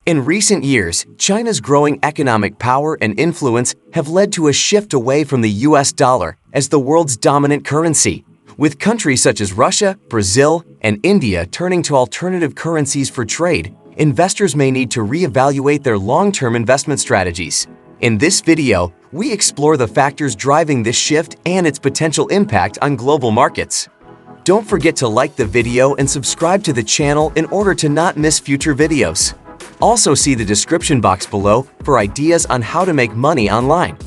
In recent years, China's growing economic power and influence have led to a shift away from the US dollar as the world's dominant currency, with countries such as Russia, Brazil, and India turning to alternative currencies for trade. Investors may need to reevaluate their long-term investment strategies. In this video, we explore the factors driving this shift and its potential impact on global markets. Don't forget to like the video and subscribe to the channel in order to not miss future videos. Also see the description box below for ideas on how to make money online.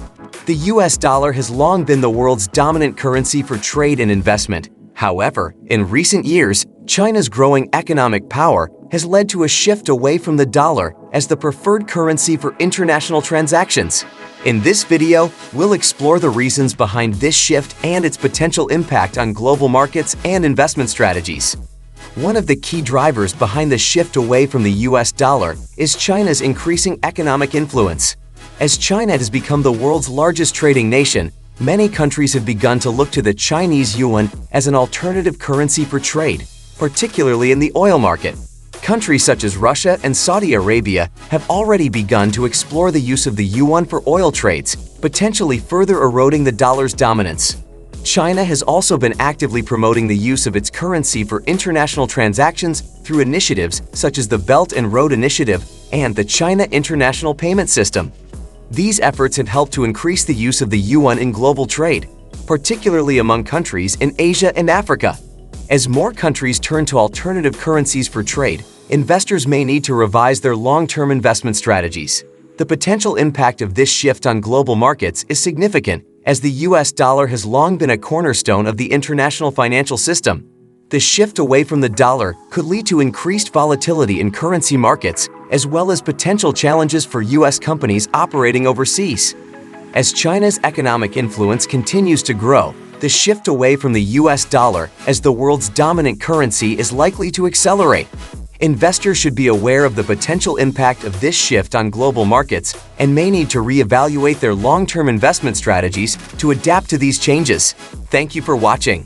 The US dollar has long been the world's dominant currency for trade and investment. However, in recent years, China's growing economic power has led to a shift away from the dollar as the preferred currency for international transactions. In this video, we'll explore the reasons behind this shift and its potential impact on global markets and investment strategies. One of the key drivers behind the shift away from the US dollar is China's increasing economic influence. As China has become the world's largest trading nation, many countries have begun to look to the Chinese yuan as an alternative currency for trade, particularly in the oil market. Countries such as Russia and Saudi Arabia have already begun to explore the use of the yuan for oil trades, potentially further eroding the dollar's dominance. China has also been actively promoting the use of its currency for international transactions through initiatives such as the Belt and Road Initiative and the China International Payment System. These efforts have helped to increase the use of the yuan in global trade, particularly among countries in Asia and Africa. As more countries turn to alternative currencies for trade, investors may need to revise their long-term investment strategies. The potential impact of this shift on global markets is significant, as the US dollar has long been a cornerstone of the international financial system. The shift away from the dollar could lead to increased volatility in currency markets, as well as potential challenges for US companies operating overseas. As China's economic influence continues to grow, the shift away from the US dollar as the world's dominant currency is likely to accelerate. Investors should be aware of the potential impact of this shift on global markets and may need to reevaluate their long-term investment strategies to adapt to these changes. Thank you for watching.